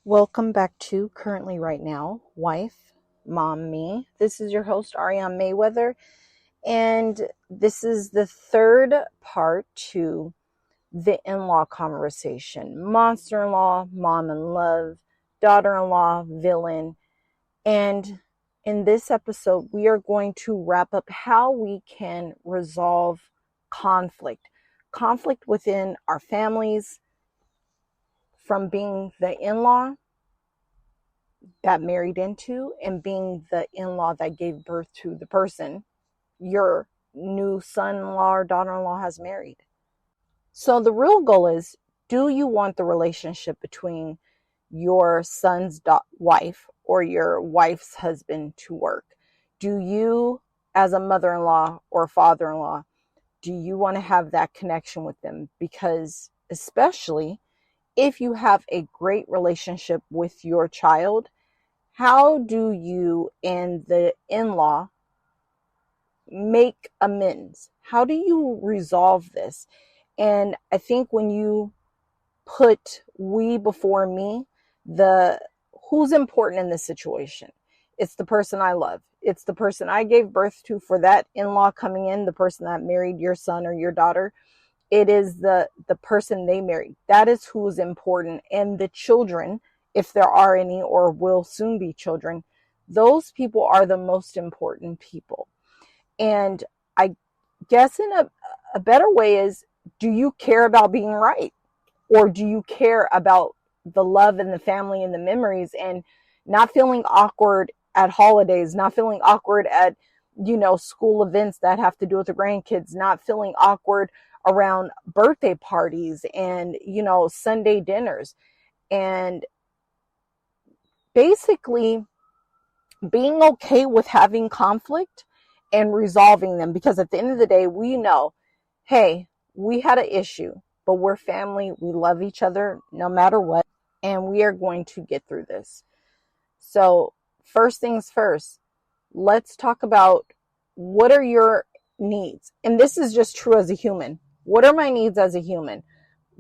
Welcome back to Currently Right Now, Wife, Mom, Me. This is your host, Ariane Mayweather, and this is the third part to the in-law conversation. Monster-in-law, mom in love, daughter-in-law, villain. And in this episode, we are going to wrap up how we can resolve conflict. Conflict within our families, from being the in-law that married into and being the in-law that gave birth to the person your new son-in-law or daughter-in-law has married. So the real goal is, do you want the relationship between your son's wife or your wife's husband to work? Do you, as a mother-in-law or father-in-law, do you want to have that connection with them? Because especially if you have a great relationship with your child, how do you and the in-law make amends? How do you resolve this? And I think when you put we before me, who's important in this situation? It's the person I love. It's the person I gave birth to. For that in-law coming in, the person that married your son or your daughter, it is the person they married. That is who's important. And the children, if there are any or will soon be children, those people are the most important people. And I guess in a better way is, do you care about being right? Or do you care about the love and the family and the memories, and not feeling awkward at holidays, not feeling awkward at, school events that have to do with the grandkids, not feeling awkward around birthday parties and, Sunday dinners, and basically being okay with having conflict and resolving them. Because at the end of the day, we know, hey, we had an issue, but we're family. We love each other no matter what, and we are going to get through this. So first things first, let's talk about, what are your needs? And this is just true as a human. What are my needs as a human?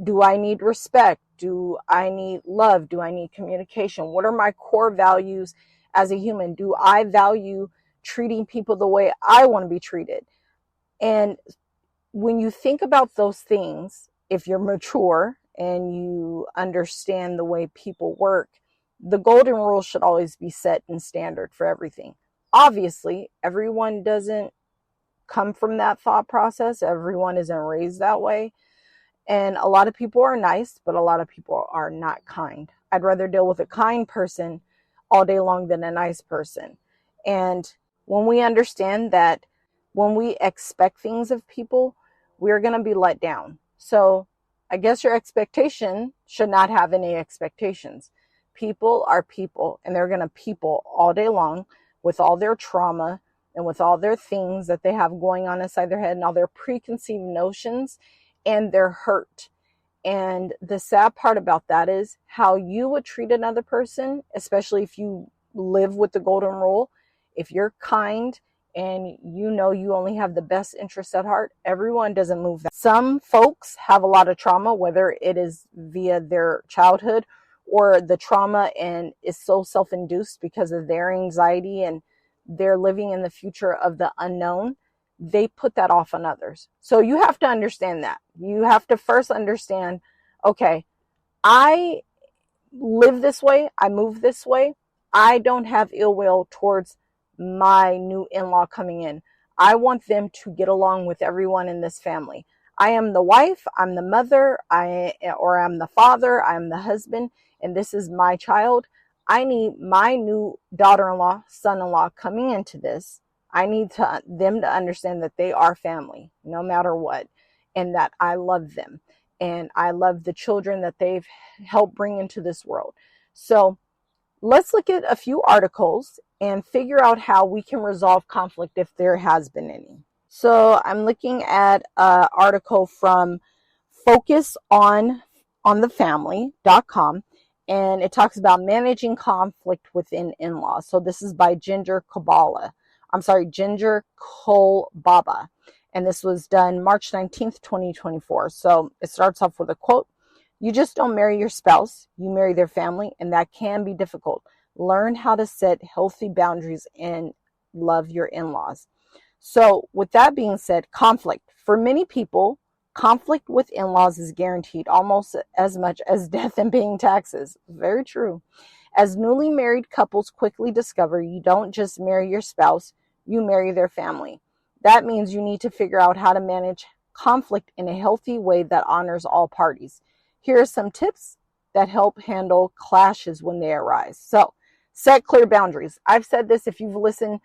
Do I need respect? Do I need love? Do I need communication? What are my core values as a human? Do I value treating people the way I want to be treated? And when you think about those things, if you're mature and you understand the way people work, the golden rule should always be set and standard for everything. Obviously, everyone doesn't come from that thought process. Everyone isn't raised that way. And a lot of people are nice, but a lot of people are not kind. I'd rather deal with a kind person all day long than a nice person. And when we understand that, when we expect things of people, we're going to be let down. So I guess your expectation should not have any expectations. People are people, and they're going to people all day long with all their trauma and with all their things that they have going on inside their head and all their preconceived notions and their hurt. And the sad part about that is how you would treat another person, especially if you live with the golden rule. If you're kind and you only have the best interests at heart, everyone doesn't move that. Some folks have a lot of trauma, whether it is via their childhood or the trauma and is so self-induced because of their anxiety and they're living in the future of the unknown. They put that off on others. So you have to understand that. You have to first understand, okay, I live this way, I move this way. I don't have ill will towards my new in-law coming in. I want them to get along with everyone in this family. I am the wife, I'm the mother, I'm the father, I'm the husband, and this is my child. I need my new daughter-in-law, son-in-law coming into this. I need them to understand that they are family, no matter what, and that I love them, and I love the children that they've helped bring into this world. So let's look at a few articles and figure out how we can resolve conflict if there has been any. So I'm looking at an article from focusonthefamily.com, and it talks about managing conflict within in-laws. So this is by Ginger Kolbaba. And this was done March 19th, 2024. So it starts off with a quote. You just don't marry your spouse, you marry their family, and that can be difficult. Learn how to set healthy boundaries and love your in-laws. So with that being said, conflict. For many people, conflict with in-laws is guaranteed almost as much as death and paying taxes. Very true. As newly married couples quickly discover, you don't just marry your spouse, you marry their family. That means you need to figure out how to manage conflict in a healthy way that honors all parties. Here are some tips that help handle clashes when they arise. So, set clear boundaries. I've said this if you've listened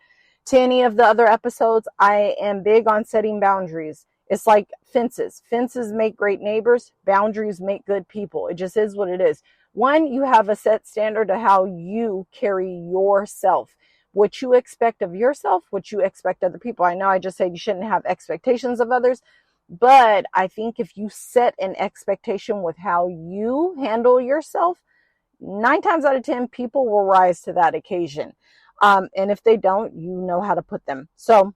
to any of the other episodes. I am big on setting boundaries. It's like fences. Fences make great neighbors. Boundaries make good people. It just is what it is. One, you have a set standard of how you carry yourself, what you expect of yourself, what you expect other people. I know I just said you shouldn't have expectations of others, but I think if you set an expectation with how you handle yourself, 9 times out of 10, people will rise to that occasion. And if they don't, you know how to put them. So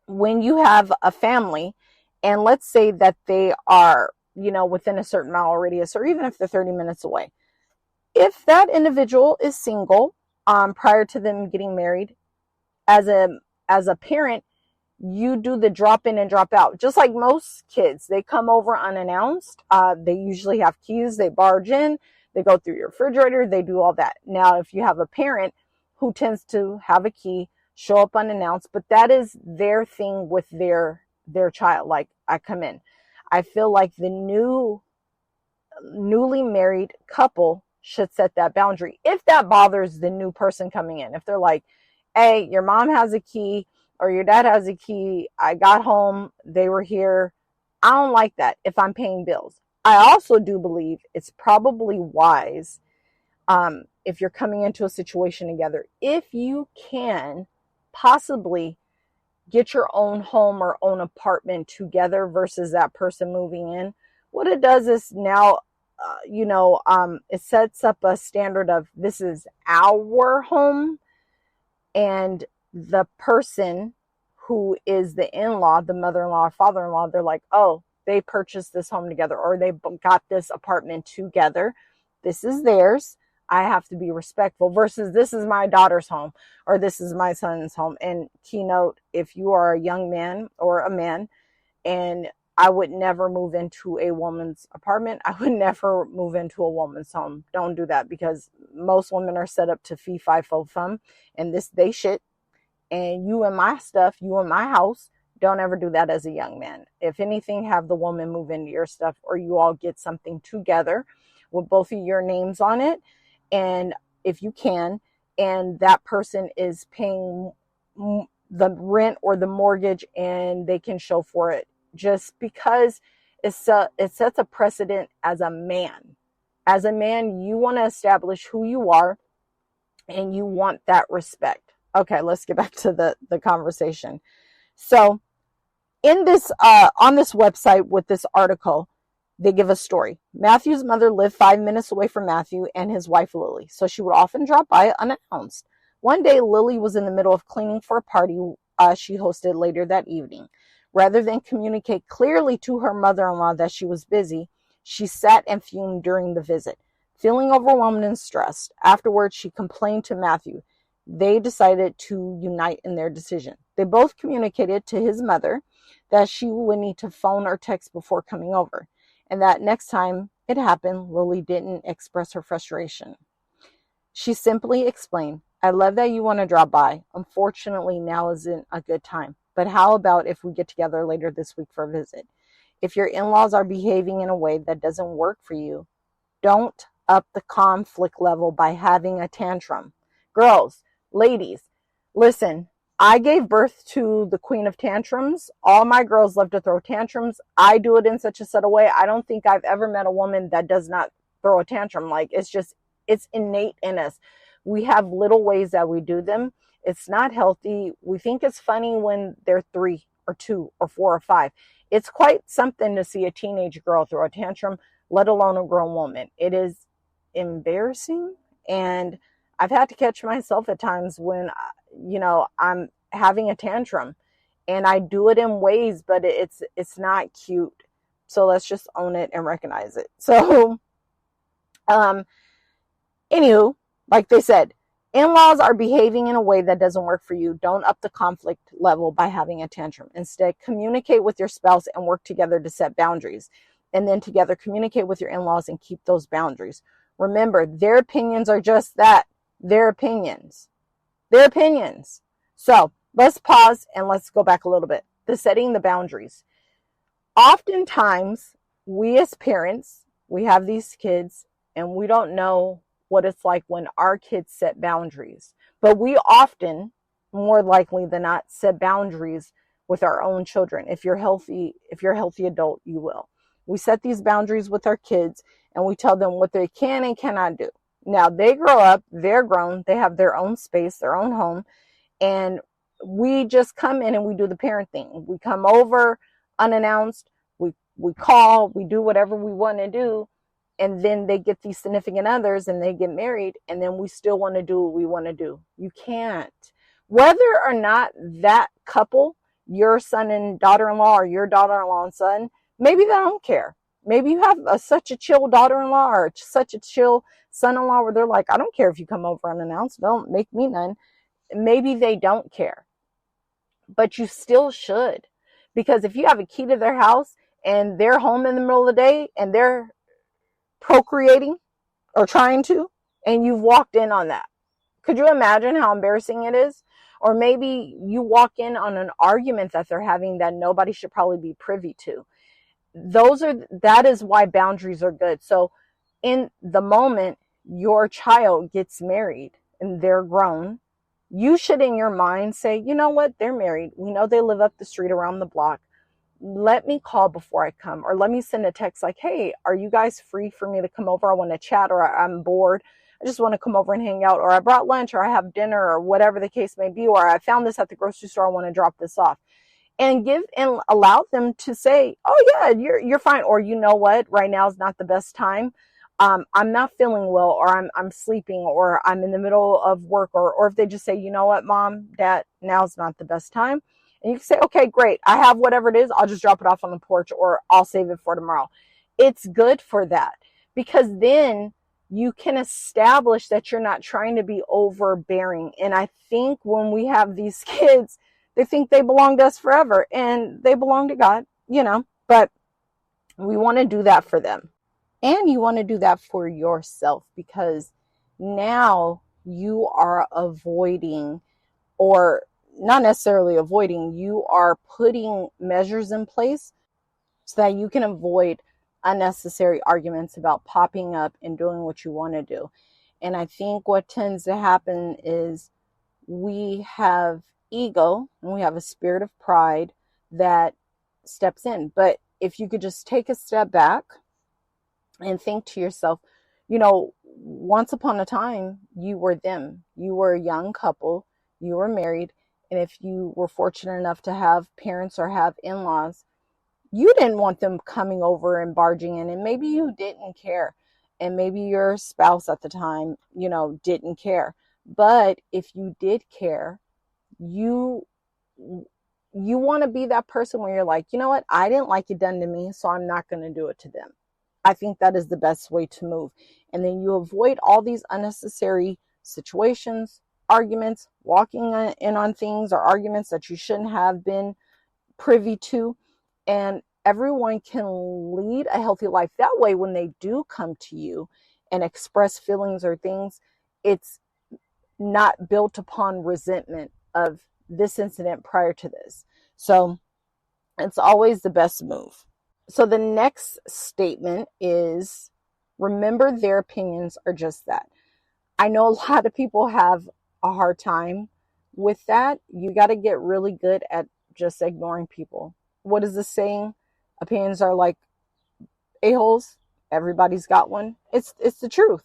when you have a family, and let's say that they are, within a certain mile radius, or even if they're 30 minutes away, if that individual is single, prior to them getting married, as a parent, you do the drop in and drop out. Just like most kids, they come over unannounced. They usually have keys. They barge in, they go through your refrigerator, they do all that. Now, if you have a parent who tends to have a key, show up unannounced, but that is their thing with their child. Like, I come in. I feel like the newly married couple should set that boundary. If that bothers the new person coming in, if they're like, hey, your mom has a key or your dad has a key, I got home, they were here, I don't like that if I'm paying bills. I also do believe it's probably wise, if you're coming into a situation together, if you can possibly get your own home or own apartment together versus that person moving in. What it does is now, it sets up a standard of, this is our home, and the person who is the in-law, the mother-in-law or father-in-law, they're like, oh, they purchased this home together, or they got this apartment together. This is theirs. I have to be respectful, versus this is my daughter's home or this is my son's home. And keynote, if you are a young man or a man, and I would never move into a woman's apartment, I would never move into a woman's home. Don't do that, because most women are set up to fee, fi, fo, fum, and this they shit. And you and my stuff, you and my house, don't ever do that as a young man. If anything, have the woman move into your stuff, or you all get something together with both of your names on it. And if you can, and that person is paying the rent or the mortgage, and they can show for it, just because it sets a precedent as a man. As a man, you want to establish who you are, and you want that respect. Okay, let's get back to the conversation. So in this, on this website with this article, they give a story. Matthew's mother lived 5 minutes away from Matthew and his wife, Lily, so she would often drop by unannounced. One day, Lily was in the middle of cleaning for a party she hosted later that evening. Rather than communicate clearly to her mother-in-law that she was busy, she sat and fumed during the visit, feeling overwhelmed and stressed. Afterwards, she complained to Matthew. They decided to unite in their decision. They both communicated to his mother that she would need to phone or text before coming over, and that next time it happened, Lily didn't express her frustration. She simply explained, I love that you want to drop by. Unfortunately, now isn't a good time. But how about if we get together later this week for a visit? If your in-laws are behaving in a way that doesn't work for you, don't up the conflict level by having a tantrum. Girls, ladies, listen, I gave birth to the queen of tantrums. All my girls love to throw tantrums. I do it in such a subtle way. I don't think I've ever met a woman that does not throw a tantrum. Like, it's innate in us. We have little ways that we do them. It's not healthy. We think it's funny when they're 3 or 2 or 4 or 5. It's quite something to see a teenage girl throw a tantrum, let alone a grown woman. It is embarrassing. And I've had to catch myself at times when, I'm having a tantrum, and I do it in ways, but it's not cute So let's just own it and recognize it. So, anywho, like they said, in-laws are behaving in a way that doesn't work for you. Don't up the conflict level by having a tantrum. Instead, communicate with your spouse and work together to set boundaries. And then together communicate with your in-laws and keep those boundaries. Remember, their opinions are just that. Their opinions. Their opinions. So let's pause and let's go back a little bit. The setting the boundaries. Oftentimes, we as parents, we have these kids and we don't know what it's like when our kids set boundaries. But we often, more likely than not, set boundaries with our own children. If you're a healthy adult, you will. We set these boundaries with our kids and we tell them what they can and cannot do. Now they grow up, they're grown, they have their own space, their own home, and we just come in and we do the parent thing. We come over unannounced, we call, we do whatever we want to do, and then they get these significant others and they get married, and then we still want to do what we want to do. You can't. Whether or not that couple, your son and daughter-in-law or your daughter-in-law and son, maybe they don't care. Maybe you have such a chill daughter-in-law or such a chill son-in-law where they're like, I don't care if you come over unannounced. Don't make me none. Maybe they don't care. But you still should. Because if you have a key to their house and they're home in the middle of the day and they're procreating or trying to, and you've walked in on that, could you imagine how embarrassing it is? Or maybe you walk in on an argument that they're having that nobody should probably be privy to. That is why boundaries are good. So in the moment your child gets married and they're grown, you should in your mind say, you know what, they're married. We know they live up the street around the block. Let me call before I come, or let me send a text like, hey, are you guys free for me to come over? I want to chat, or I'm bored. I just want to come over and hang out, or I brought lunch, or I have dinner, or whatever the case may be, or I found this at the grocery store. I want to drop this off. And give and allow them to say, oh yeah, you're fine. Or you know what, right now is not the best time. I'm not feeling well, or I'm sleeping, or I'm in the middle of work, or if they just say, you know what, mom, dad, now's not the best time. And you can say, okay, great. I have whatever it is. I'll just drop it off on the porch, or I'll save it for tomorrow. It's good for that, because then you can establish that you're not trying to be overbearing. And I think when we have these kids, they think they belong to us forever, and they belong to God, but we want to do that for them. And you want to do that for yourself, because now you are avoiding, or not necessarily avoiding, you are putting measures in place so that you can avoid unnecessary arguments about popping up and doing what you want to do. And I think what tends to happen is we have ego and we have a spirit of pride that steps in. But if you could just take a step back and think to yourself, once upon a time, you were them. You were a young couple, you were married, and if you were fortunate enough to have parents or have in-laws, you didn't want them coming over and barging in, and maybe you didn't care. And maybe your spouse at the time, didn't care. But if you did care, you want to be that person where you're like, you know what? I didn't like it done to me, so I'm not going to do it to them. I think that is the best way to move. And then you avoid all these unnecessary situations, arguments, walking in on things or arguments that you shouldn't have been privy to. And everyone can lead a healthy life. That way, when they do come to you and express feelings or things, it's not built upon resentment of this incident prior to this. So it's always the best move. So the next statement is, remember, their opinions are just that. I know a lot of people have a hard time with that. You got to get really good at just ignoring people. What is the saying? Opinions are like a-holes. Everybody's got one. It's the truth.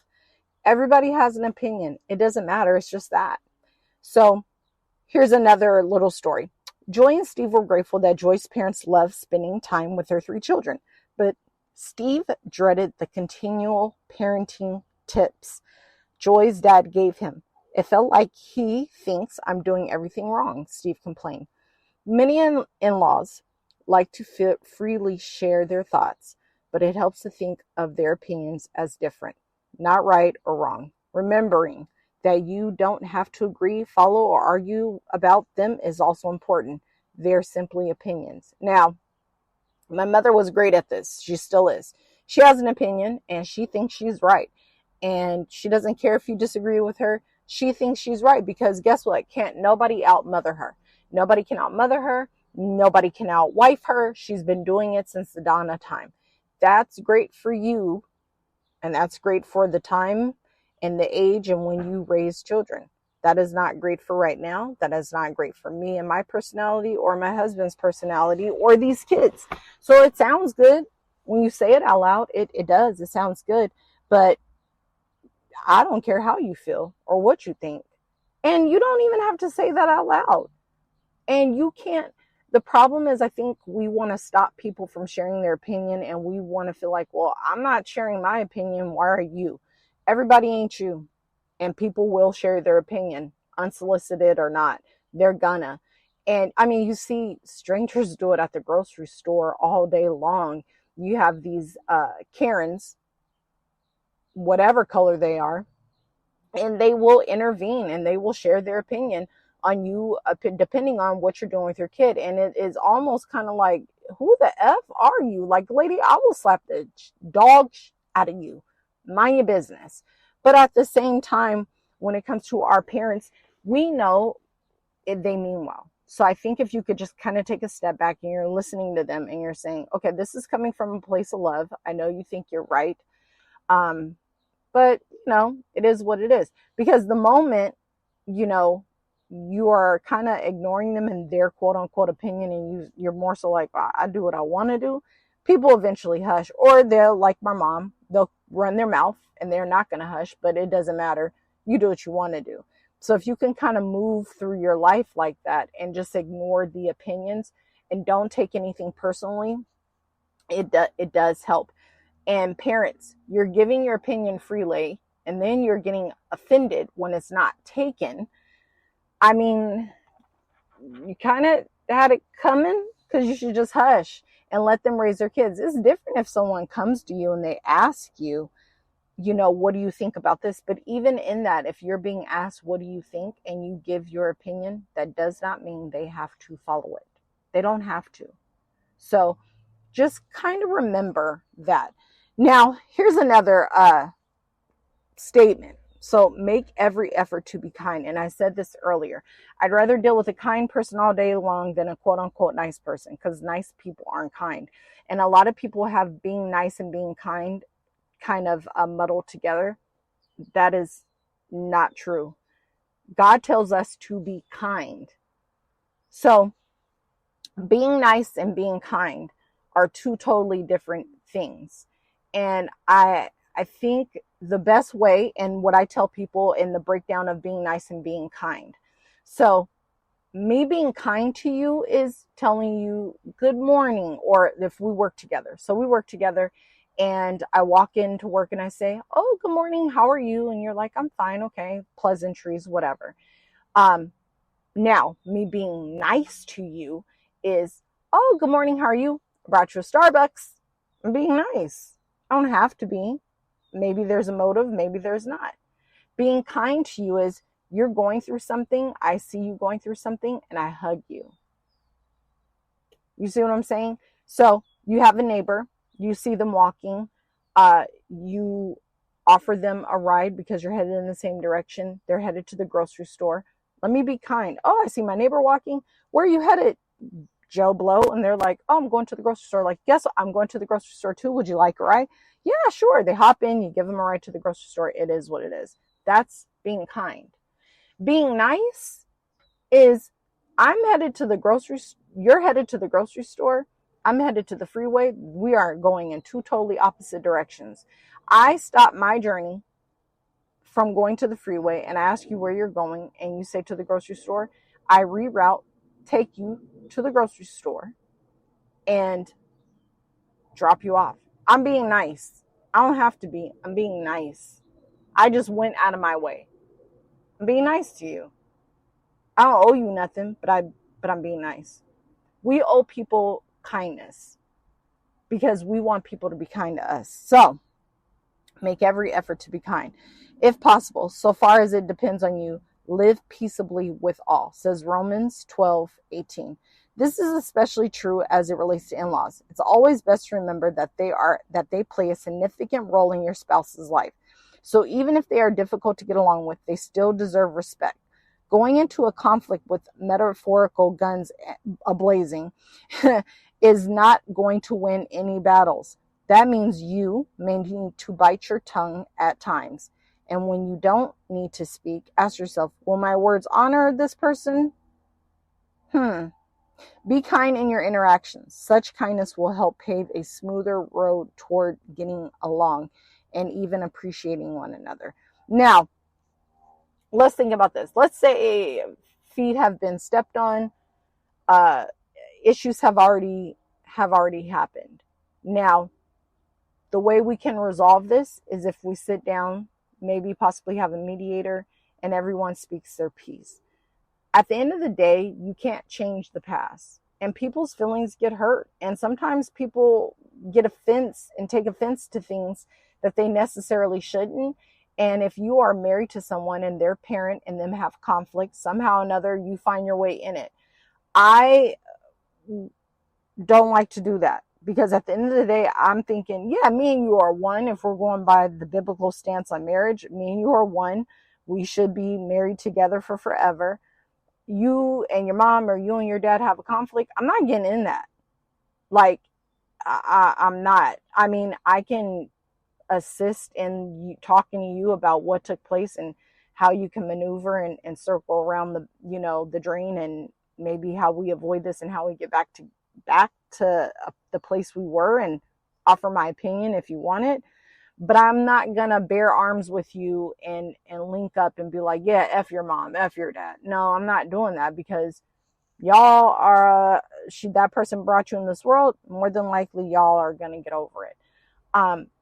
Everybody has an opinion. It doesn't matter. It's just that. So here's another little story. Joy and Steve were grateful that Joy's parents loved spending time with their 3 children, but Steve dreaded the continual parenting tips Joy's dad gave him. It felt like he thinks I'm doing everything wrong, Steve complained. Many in-laws like to freely share their thoughts, but it helps to think of their opinions as different, not right or wrong. Remembering that you don't have to agree, follow, or argue about them is also important. They're simply opinions. Now, my mother was great at this. She still is. She has an opinion and she thinks she's right. And she doesn't care if you disagree with her. She thinks she's right because guess what? Can't nobody outmother her. Nobody can outmother her. Nobody can outwife her. She's been doing it since the dawn of time. That's great for you. And that's great for the time and the age and when you raise children. That is not great for right now. That is not great for me and my personality or my husband's personality or these kids. So it sounds good when you say it out loud. It does. It sounds good. But I don't care how you feel or what you think. And you don't even have to say that out loud. And you can't. The problem is I think we want to stop people from sharing their opinion and we want to feel like, well, I'm not sharing my opinion. Why are you? Everybody ain't you. And people will share their opinion, unsolicited or not. They're gonna. And I mean, you see strangers do it at the grocery store all day long. You have these Karens, whatever color they are, and they will intervene and they will share their opinion on you, depending on what you're doing with your kid. And it is almost kind of like, who the F are you? Like, lady, I will slap the dog out of you. Mind your business. But at the same time, when it comes to our parents, we know they mean well. So I think if you could just kind of take a step back and you're listening to them and you're saying, okay, this is coming from a place of love. I know you think you're right. But, it is what it is. Because the moment, you are kind of ignoring them and their quote unquote opinion and you're more so like, I do what I want to do, people eventually hush. Or they'll, like my mom, they'll run their mouth and they're not going to hush, but it doesn't matter. You do what you want to do. So if you can kind of move through your life like that and just ignore the opinions and don't take anything personally, it does help. And parents, you're giving your opinion freely and then you're getting offended when it's not taken. I mean, you kind of had it coming because you should just hush and let them raise their kids. It's different if someone comes to you and they ask you, what do you think about this? But even in that, if you're being asked, what do you think? And you give your opinion, that does not mean they have to follow it. They don't have to. So just kind of remember that. Now, here's another statement. So make every effort to be kind. And I said this earlier. I'd rather deal with a kind person all day long than a quote unquote nice person, because nice people aren't kind. And a lot of people have being nice and being kind of muddled together. That is not true. God tells us to be kind. So being nice and being kind are two totally different things. And I think the best way, and what I tell people in the breakdown of being nice and being kind. So me being kind to you is telling you good morning, or if we work together. So we work together and I walk into work and I say, oh, good morning, how are you? And you're like, I'm fine, okay, pleasantries, whatever. Now, me being nice to you is, oh, good morning, how are you? I brought you a Starbucks. I'm being nice. I don't have to be. Maybe there's a motive, maybe there's not. Being kind to you is, you're going through something, I see you going through something, and I hug you. You see what I'm saying? So you have a neighbor, you see them walking, you offer them a ride because you're headed in the same direction. They're headed to the grocery store. Let me be kind. Oh, I see my neighbor walking. Where are you headed, Joe Blow? And they're like, oh, I'm going to the grocery store. Like, yes, I'm going to the grocery store too. Would you like a ride? Yeah, sure. They hop in, you give them a ride to the grocery store. It is what it is. That's being kind. Being nice is, I'm headed to the grocery, you're headed to the grocery store, I'm headed to the freeway. We are going in two totally opposite directions. I stop my journey from going to the freeway and I ask you where you're going and you say to the grocery store. I reroute, take you to the grocery store and drop you off. I'm being nice. I don't have to be. I'm being nice. I just went out of my way. I'm being nice to you. I don't owe you nothing, but I'm being nice. We owe people kindness, because we want people to be kind to us. So make every effort to be kind, if possible, so far as it depends on you. Live peaceably with all, says Romans 12:18. This is especially true as it relates to in-laws. It's always best to remember that they play a significant role in your spouse's life. So even if they are difficult to get along with, they still deserve respect. Going into a conflict with metaphorical guns ablazing is not going to win any battles. That means you may need to bite your tongue at times. And when you don't need to speak, ask yourself, will my words honor this person? Be kind in your interactions. Such kindness will help pave a smoother road toward getting along and even appreciating one another. Now, let's think about this. Let's say feet have been stepped on. Issues have already happened. Now, the way we can resolve this is if we sit down, maybe possibly have a mediator, and everyone speaks their piece. At the end of the day, you can't change the past, and people's feelings get hurt. And sometimes people get offense and take offense to things that they necessarily shouldn't. And if you are married to someone and their parent and them have conflict, somehow or another, you find your way in it. I don't like to do that, because at the end of the day, I'm thinking, yeah, me and you are one. If we're going by the biblical stance on marriage, me and you are one. We should be married together for forever. You and your mom or you and your dad have a conflict, I'm not getting in that. Like, I'm not. I mean, I can assist in you, talking to you about what took place and how you can maneuver and circle around the drain, and maybe how we avoid this and how we get back to the place we were, and offer my opinion if you want it. But I'm not gonna bear arms with you and link up and be like, yeah, F your mom, F your dad. No, I'm not doing that, because y'all are, that person brought you in this world. More than likely, y'all are gonna get over it.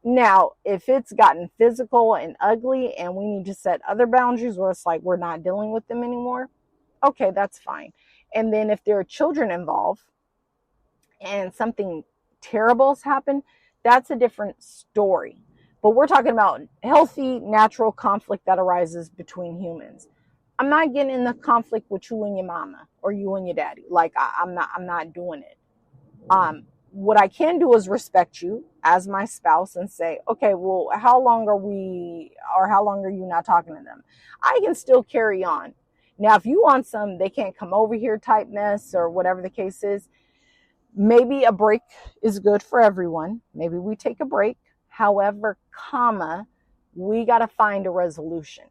Now, if it's gotten physical and ugly and we need to set other boundaries where it's like we're not dealing with them anymore, okay, that's fine. And then if there are children involved and something terrible has happened, that's a different story. But we're talking about healthy, natural conflict that arises between humans. I'm not getting in the conflict with you and your mama or you and your daddy. Like, I'm not doing it. What I can do is respect you as my spouse and say, okay, well, how long are you not talking to them? I can still carry on. Now, if you want some, they can't come over here type mess or whatever the case is, maybe a break is good for everyone. Maybe we take a break. However, we got to find a resolution.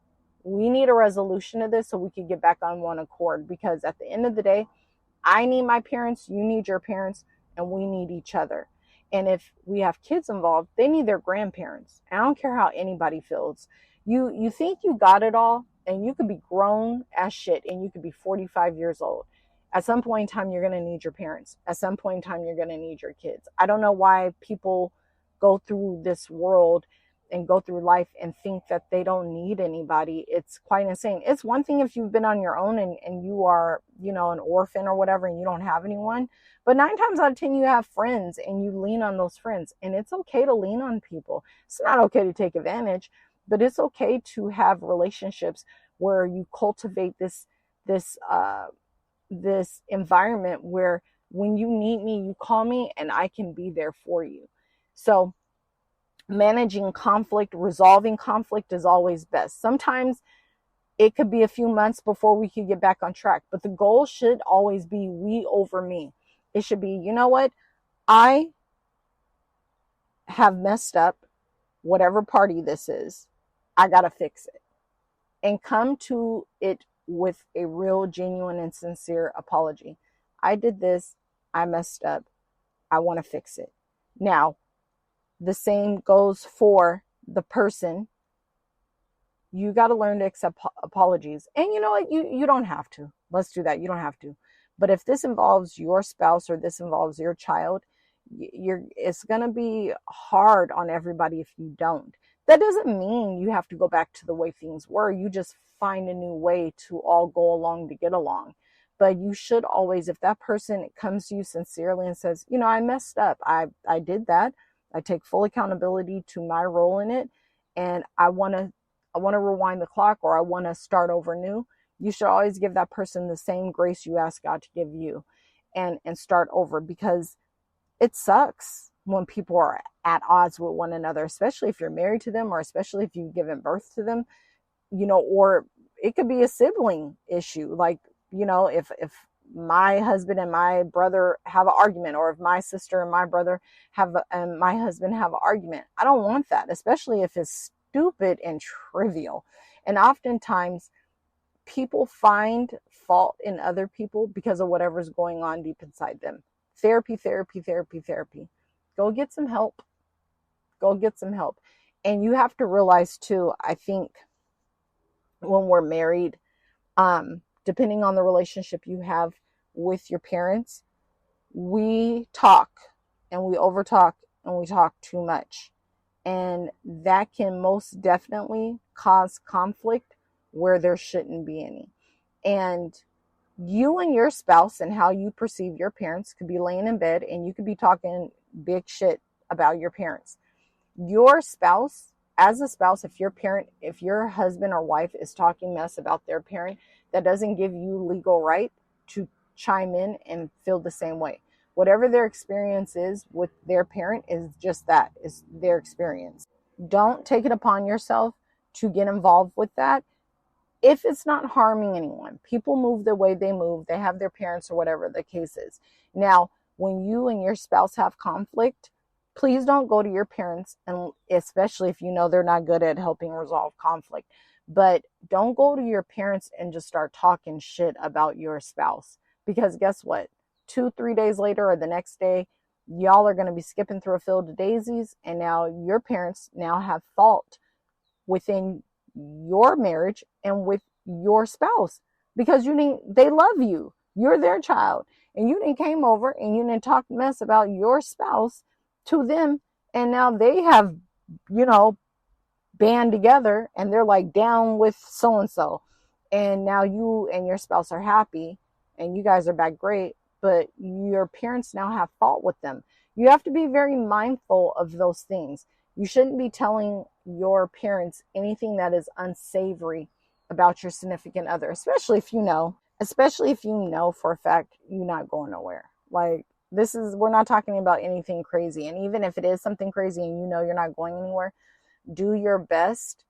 We need a resolution to this so we can get back on one accord, because at the end of the day, I need my parents, you need your parents, and we need each other. And if we have kids involved, they need their grandparents. I don't care how anybody feels. You think you got it all, and you could be grown as shit, and you could be 45 years old. At some point in time, you're going to need your parents. At some point in time, you're going to need your kids. I don't know why people go through this world and go through life and think that they don't need anybody. It's quite insane. It's one thing if you've been on your own and you are, an orphan or whatever, and you don't have anyone. But 9 times out of 10, you have friends and you lean on those friends. And it's okay to lean on people. It's not okay to take advantage, but it's okay to have relationships where you cultivate this environment where when you need me, you call me and I can be there for you. So managing conflict, resolving conflict is always best. Sometimes it could be a few months before we could get back on track, but the goal should always be we over me. It should be, you know what? I have messed up, whatever party this is. I got to fix it and come to it with a real, genuine, and sincere apology. I did this. I messed up. I want to fix it. Now, the same goes for the person. You got to learn to accept apologies. And you know what? You don't have to. Let's do that. You don't have to. But if this involves your spouse or this involves your child, it's going to be hard on everybody if you don't. That doesn't mean you have to go back to the way things were. You just find a new way to all go along to get along. But you should always, if that person comes to you sincerely and says, I messed up, I did that, I take full accountability to my role in it, and I want to rewind the clock, or I want to start over new, you should always give that person the same grace you ask God to give you, and start over. Because it sucks when people are at odds with one another, especially if you're married to them, or especially if you've given birth to them, or it could be a sibling issue. Like, if my husband and my brother have an argument, or if my sister and my brother and my husband have an argument, I don't want that, especially if it's stupid and trivial. And oftentimes people find fault in other people because of whatever's going on deep inside them. Therapy. Go get some help. And you have to realize too, I think, when we're married, depending on the relationship you have with your parents, we talk and we overtalk and we talk too much. And that can most definitely cause conflict where there shouldn't be any. And you and your spouse and how you perceive your parents could be laying in bed and you could be talking big shit about your parents. Your spouse, as a spouse, if your husband or wife is talking mess about their parent, that doesn't give you legal right to chime in and feel the same way. Whatever their experience is with their parent is just that, is their experience. Don't take it upon yourself to get involved with that if it's not harming anyone. People move the way they move. They have their parents, or whatever the case is. Now, when you and your spouse have conflict, please don't go to your parents, and especially if they're not good at helping resolve conflict. But don't go to your parents and just start talking shit about your spouse. Because guess what? 2-3 days later, or the next day, y'all are going to be skipping through a field of daisies, and now your parents now have fault within your marriage and with your spouse, because they love you. You're their child, and you didn't came over and you didn't talk mess about your spouse to them, and now they have band together and they're like down with so and so, and now you and your spouse are happy and you guys are back great, but your parents now have fault with them. You have to be very mindful of those things. You shouldn't be telling your parents anything that is unsavory about your significant other, especially if you know for a fact you're not going nowhere. Like, we're not talking about anything crazy. And even if it is something crazy and you're not going anywhere, do your best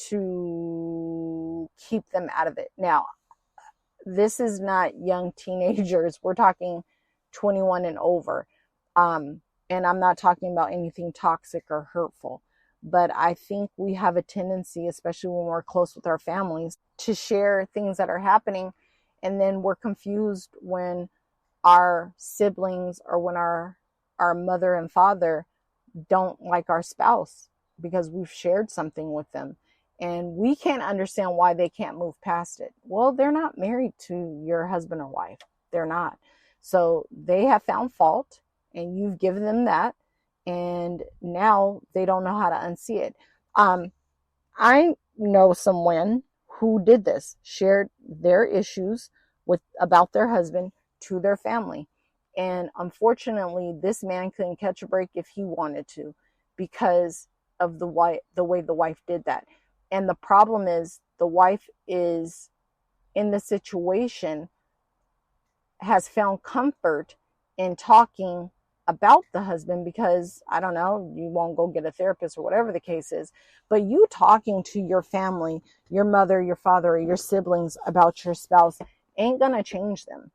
to keep them out of it. Now, this is not young teenagers. We're talking 21 and over. And I'm not talking about anything toxic or hurtful. But I think we have a tendency, especially when we're close with our families, to share things that are happening. And then we're confused when our siblings, or when our mother and father don't like our spouse, because we've shared something with them and we can't understand why they can't move past it. Well, they're not married to your husband or wife. They're not. So they have found fault and you've given them that, and now they don't know how to unsee it. I know someone who did this, shared their issues about their husband to their family. And unfortunately, this man couldn't catch a break if he wanted to, because of the way the wife did that. And the problem is, the wife is in the situation, has found comfort in talking about the husband, because, I don't know, you won't go get a therapist or whatever the case is, but you talking to your family, your mother, your father, or your siblings about your spouse ain't gonna change them.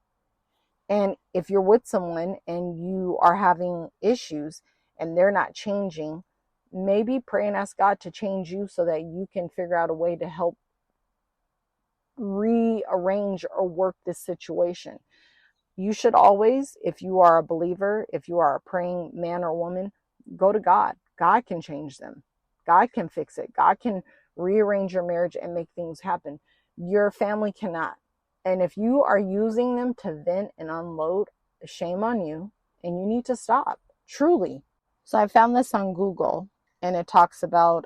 And if you're with someone and you are having issues and they're not changing, maybe pray and ask God to change you so that you can figure out a way to help rearrange or work this situation. You should always, if you are a believer, if you are a praying man or woman, go to God. God can change them. God can fix it. God can rearrange your marriage and make things happen. Your family cannot. And if you are using them to vent and unload, shame on you, and you need to stop, truly. So I found this on Google, and it talks about,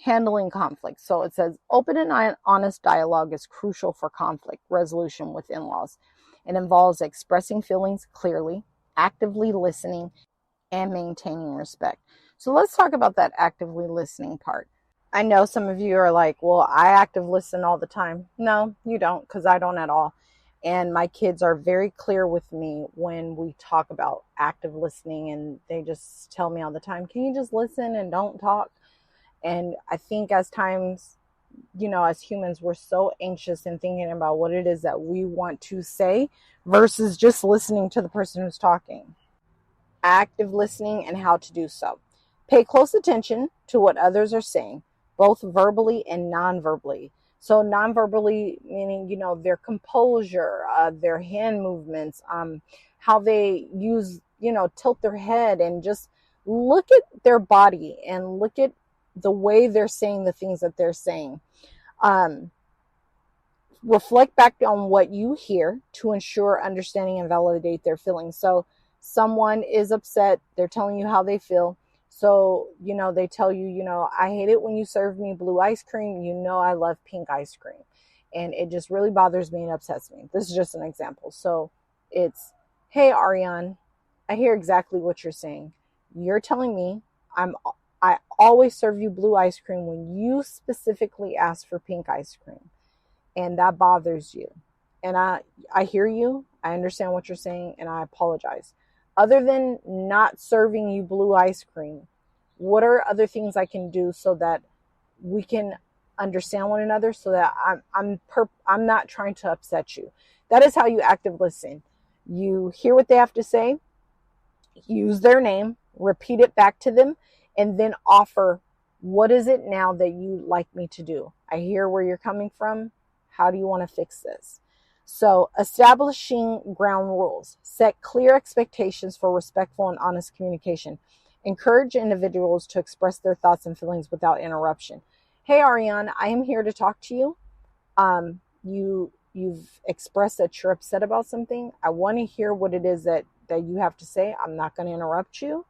handling conflict. So it says open and honest dialogue is crucial for conflict resolution with in-laws. It involves expressing feelings clearly, actively listening, and maintaining respect. So let's talk about that actively listening part. I know some of you are like, well, I active listen all the time. No, you don't, because I don't at all. And my kids are very clear with me when we talk about active listening, and they just tell me all the time, can you just listen and don't talk? And I think as times, as humans, we're so anxious and thinking about what it is that we want to say versus just listening to the person who's talking. Active listening and how to do so. Pay close attention to what others are saying, both verbally and non-verbally. So non-verbally meaning, their composure, their hand movements, how they use, tilt their head, and just look at their body and look at the way they're saying the things that they're saying. Reflect back on what you hear to ensure understanding and validate their feelings. So someone is upset, they're telling you how they feel. So, they tell you, I hate it when you serve me blue ice cream. I love pink ice cream. And it just really bothers me and upsets me. This is just an example. So it's, hey, Ariane, I hear exactly what you're saying. You're telling me I always serve you blue ice cream when you specifically ask for pink ice cream. And that bothers you. And I hear you. I understand what you're saying, and I apologize. Other than not serving you blue ice cream, what are other things I can do so that we can understand one another, so that I'm not trying to upset you? That is how you active listen. You hear what they have to say, use their name, repeat it back to them, and then offer, what is it now that you like me to do? I hear where you're coming from. How do you want to fix this? So establishing ground rules. Set clear expectations for respectful and honest communication. Encourage individuals to express their thoughts and feelings without interruption. Hey, Ariane, I am here to talk to you. You've expressed that you're upset about something. I want to hear what it is that you have to say. I'm not going to interrupt you.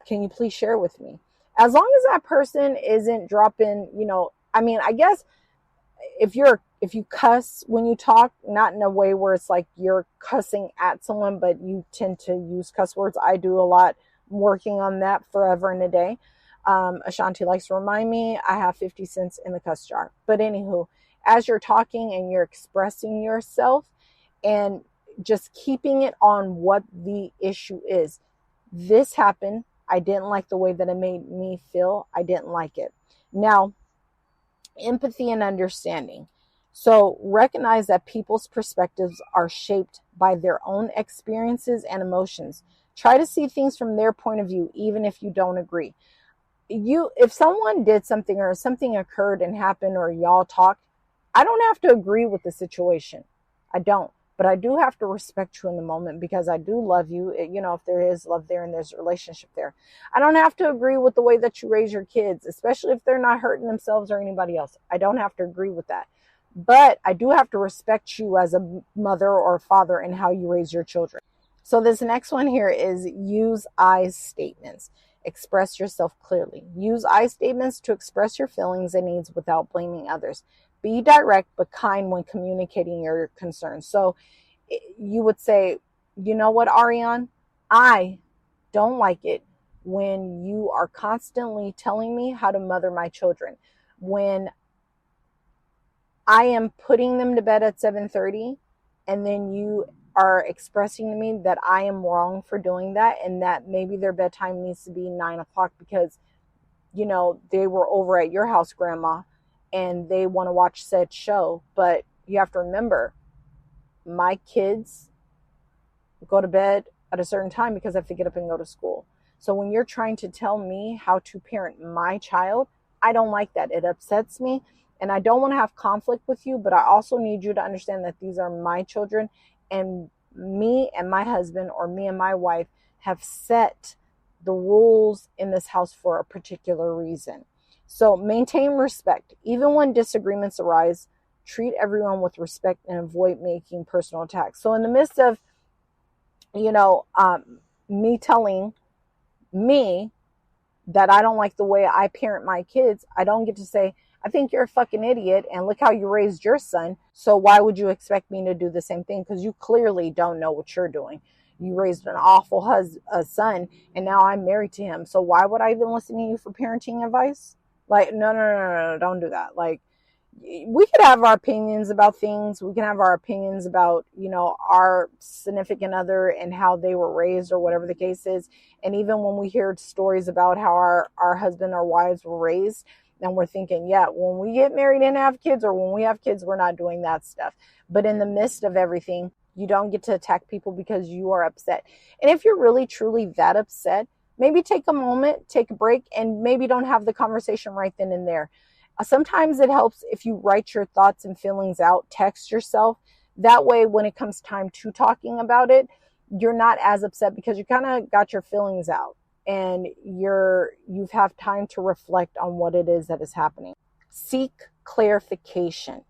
Can you please share with me? As long as that person isn't dropping, I guess if you cuss when you talk, not in a way where it's like you're cussing at someone, but you tend to use cuss words. I do a lot, working on that forever and a day. Ashanti likes to remind me I have 50 cents in the cuss jar. But anywho, as you're talking and you're expressing yourself and just keeping it on what the issue is. This happened. I didn't like the way that it made me feel. I didn't like it. Now, empathy and understanding. So recognize that people's perspectives are shaped by their own experiences and emotions. Try to see things from their point of view, even if you don't agree. If someone did something or something occurred and happened or y'all talked, I don't have to agree with the situation. I don't. But I do have to respect you in the moment because I do love you. If there is love there and there's a relationship there. I don't have to agree with the way that you raise your kids, especially if they're not hurting themselves or anybody else. I don't have to agree with that. But I do have to respect you as a mother or father and how you raise your children. So this next one here is use I statements. Express yourself clearly. Use I statements to express your feelings and needs without blaming others. Be direct but kind when communicating your concerns. So you would say, you know what, Ariane? I don't like it when you are constantly telling me how to mother my children. When I am putting them to bed at 7:30 and then you are expressing to me that I am wrong for doing that and that maybe their bedtime needs to be 9 o'clock because, they were over at your house, Grandma, and they want to watch said show. But you have to remember, my kids go to bed at a certain time because I have to get up and go to school. So when you're trying to tell me how to parent my child, I don't like that. It upsets me. And I don't want to have conflict with you, but I also need you to understand that these are my children, and me and my husband or me and my wife have set the rules in this house for a particular reason. So maintain respect. Even when disagreements arise, treat everyone with respect and avoid making personal attacks. So in the midst of, me telling me that I don't like the way I parent my kids, I don't get to say, I think you're a fucking idiot and look how you raised your son. So why would you expect me to do the same thing? Because you clearly don't know what you're doing. You raised an awful son, and now I'm married to him. So why would I even listen to you for parenting advice? Like, no, don't do that. Like, we could have our opinions about things. We can have our opinions about, our significant other and how they were raised or whatever the case is. And even when we hear stories about how our husband or wives were raised, and we're thinking, yeah, when we get married and have kids, or when we have kids, we're not doing that stuff. But in the midst of everything, you don't get to attack people because you are upset. And if you're really, truly that upset, maybe take a moment, take a break, and maybe don't have the conversation right then and there. Sometimes it helps if you write your thoughts and feelings out, text yourself. That way, when it comes time to talking about it, you're not as upset because you kind of got your feelings out and you've have time to reflect on what it is that is happening. Seek clarification.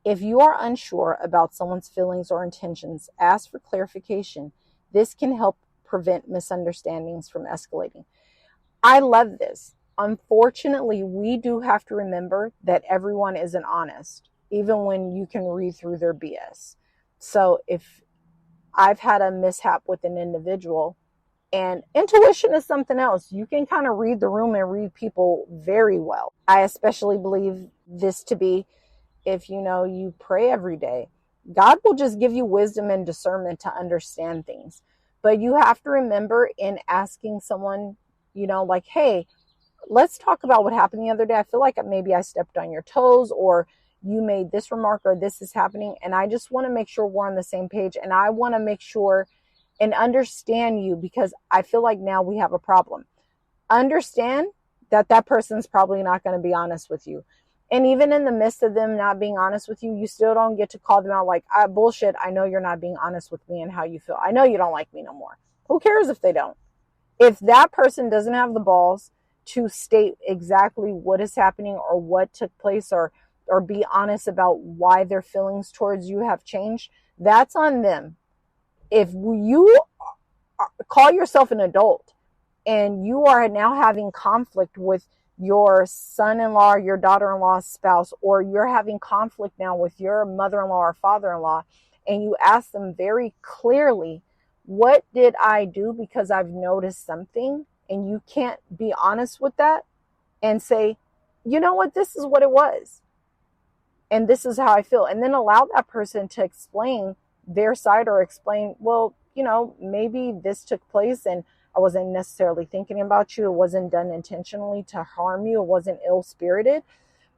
If you are unsure about someone's feelings or intentions, ask for clarification. This can help prevent misunderstandings from escalating. I love this. Unfortunately, we do have to remember that everyone isn't honest, even when you can read through their BS. So if I've had a mishap with an individual, and intuition is something else. You can kind of read the room and read people very well. I especially believe this to be, if you pray every day, God will just give you wisdom and discernment to understand things. But you have to remember, in asking someone, like, hey, let's talk about what happened the other day. I feel like maybe I stepped on your toes, or you made this remark, or this is happening. And I just want to make sure we're on the same page. And I want to make sure and understand you, because I feel like now we have a problem. Understand that person's probably not going to be honest with you. And even in the midst of them not being honest with you, you still don't get to call them out like, bullshit, I know you're not being honest with me and how you feel. I know you don't like me no more. Who cares if they don't? If that person doesn't have the balls to state exactly what is happening or what took place, or be honest about why their feelings towards you have changed, that's on them. If you call yourself an adult and you are now having conflict with your son-in-law or your daughter-in-law's spouse, or you're having conflict now with your mother-in-law or father-in-law, and you ask them very clearly, what did I do because I've noticed something, and you can't be honest with that and say, you know what, this is what it was, and this is how I feel, and then allow that person to explain their side, or explain, well, maybe this took place and I wasn't necessarily thinking about you. It wasn't done intentionally to harm you. It wasn't ill-spirited.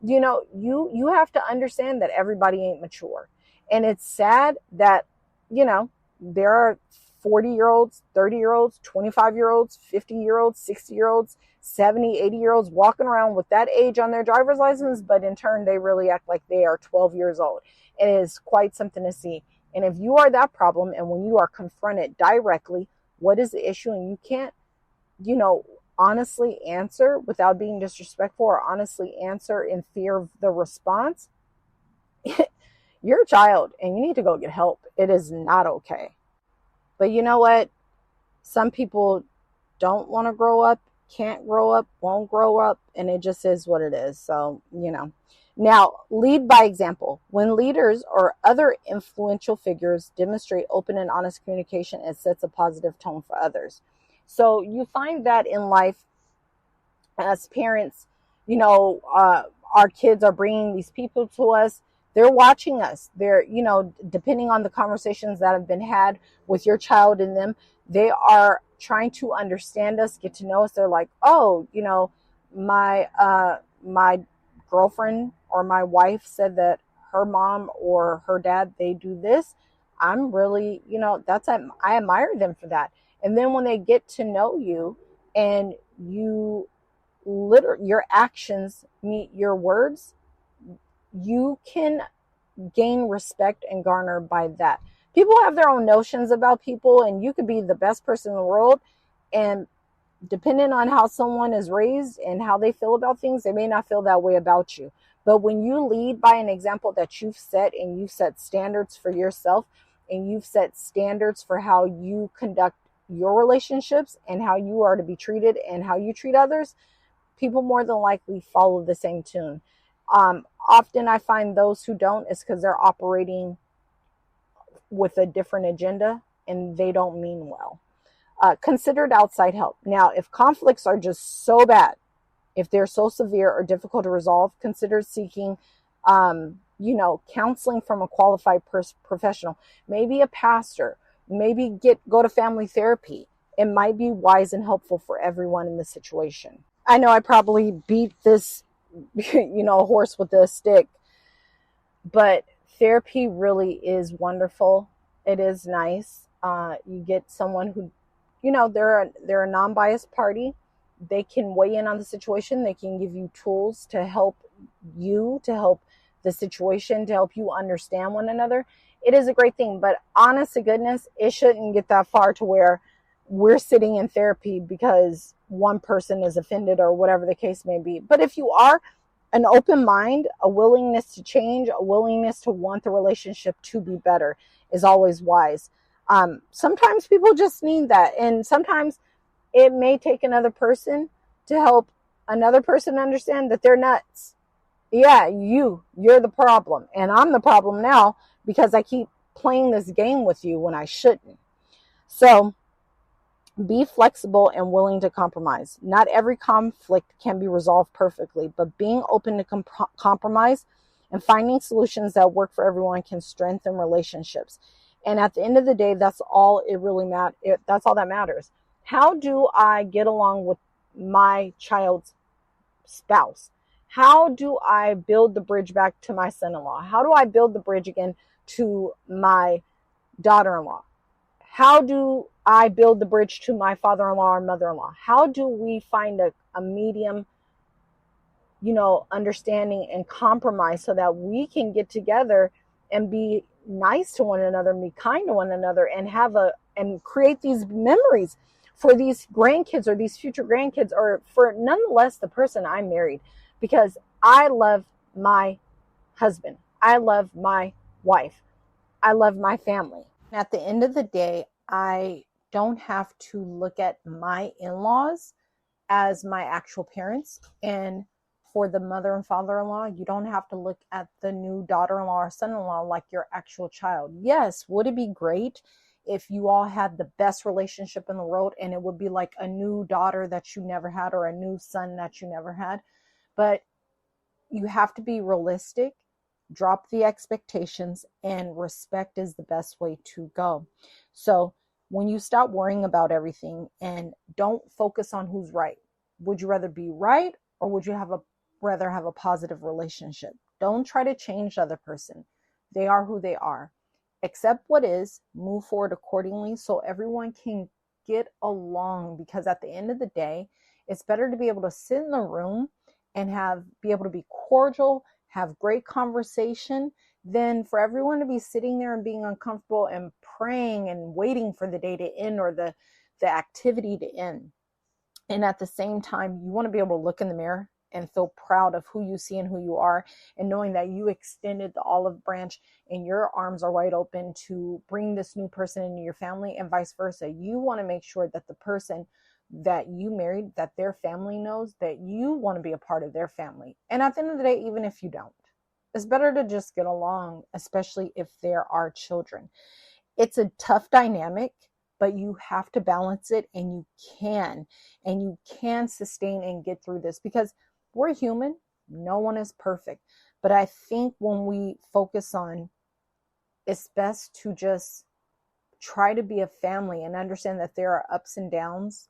You have to understand that everybody ain't mature. And it's sad that, there are 40-year-olds, 30-year-olds, 25-year-olds, 50-year-olds, 60-year-olds, 70, 80-year-olds walking around with that age on their driver's license, but in turn, they really act like they are 12 years old. It is quite something to see. And if you are that problem, and when you are confronted directly, what is the issue, and you can't, honestly answer without being disrespectful, or honestly answer in fear of the response, you're a child and you need to go get help. It is not okay. But you know what? Some people don't want to grow up, can't grow up, won't grow up, and it just is what it is. So, Now, lead by example. When leaders or other influential figures demonstrate open and honest communication, it sets a positive tone for others. So you find that in life, as parents, our kids are bringing these people to us. They're watching us. They're, depending on the conversations that have been had with your child and them, they are trying to understand us, get to know us. They're like, oh, my girlfriend or my wife said that her mom or her dad, they do this. I'm really, I admire them for that. And then when they get to know you, and your actions meet your words, you can gain respect and garner by that. People have their own notions about people, and you could be the best person in the world, and depending on how someone is raised and how they feel about things, they may not feel that way about you. But when you lead by an example that you've set, and you've set standards for yourself, and you've set standards for how you conduct your relationships and how you are to be treated and how you treat others, people more than likely follow the same tune. Often I find those who don't is because they're operating with a different agenda and they don't mean well. Considered outside help. Now, if conflicts are just so bad, if they're so severe or difficult to resolve, consider seeking, counseling from a qualified professional, maybe a pastor, maybe go to family therapy. It might be wise and helpful for everyone in the situation. I know I probably beat this, horse with a stick, but therapy really is wonderful. It is nice. You get someone who, they're a non-biased party. They can weigh in on the situation. They can give you tools to help you, to help the situation, to help you understand one another. It is a great thing, but honest to goodness, it shouldn't get that far to where we're sitting in therapy because one person is offended or whatever the case may be. But if you are, an open mind, a willingness to change, a willingness to want the relationship to be better is always wise. Sometimes people just need that. And sometimes it may take another person to help another person understand that they're nuts. Yeah, you're the problem. And I'm the problem now because I keep playing this game with you when I shouldn't. So be flexible and willing to compromise. Not every conflict can be resolved perfectly, but being open to compromise and finding solutions that work for everyone can strengthen relationships. And at the end of the day, that's all it really matters. That's all that matters. How do I get along with my child's spouse? How do I build the bridge back to my son-in-law? How do I build the bridge again to my daughter-in-law? How do I build the bridge to my father-in-law or mother-in-law? How do we find a medium, understanding and compromise so that we can get together and be nice to one another and be kind to one another and create these memories for these grandkids or these future grandkids, or for nonetheless the person I married, because I love my husband. I love my wife. I love my family. At the end of the day, I don't have to look at my in-laws as my actual parents. And for the mother and father-in-law, you don't have to look at the new daughter-in-law or son-in-law like your actual child. Yes, would it be great if you all had the best relationship in the world and it would be like a new daughter that you never had or a new son that you never had? But you have to be realistic, drop the expectations, and respect is the best way to go. So when you stop worrying about everything and don't focus on who's right, would you rather be right or would you rather have a positive relationship? Don't try to change the other person. They are who they are. Accept what is, move forward accordingly so everyone can get along, because at the end of the day, it's better to be able to sit in the room and be able to be cordial, have great conversation, than for everyone to be sitting there and being uncomfortable and praying and waiting for the day to end or the activity to end. And at the same time, you want to be able to look in the mirror and feel proud of who you see and who you are, and knowing that you extended the olive branch and your arms are wide open to bring this new person into your family, and vice versa. You want to make sure that the person that you married, that their family knows that you want to be a part of their family. And at the end of the day, even if you don't, it's better to just get along, especially if there are children. It's a tough dynamic, but you have to balance it, and you can sustain and get through this, because we're human. No one is perfect. But I think when we focus on, it's best to just try to be a family and understand that there are ups and downs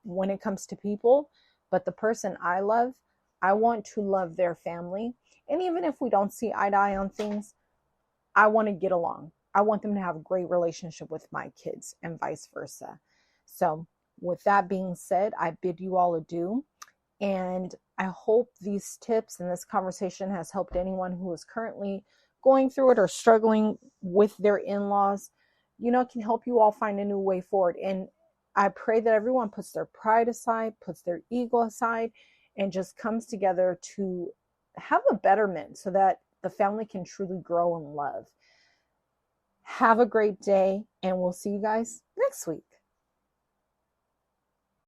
when it comes to people. But the person I love, I want to love their family. And even if we don't see eye to eye on things, I want to get along. I want them to have a great relationship with my kids and vice versa. So with that being said, I bid you all adieu. And I hope these tips and this conversation has helped anyone who is currently going through it or struggling with their in-laws. It can help you all find a new way forward. And I pray that everyone puts their pride aside, puts their ego aside, and just comes together to have a betterment so that the family can truly grow in love. Have a great day, and we'll see you guys next week.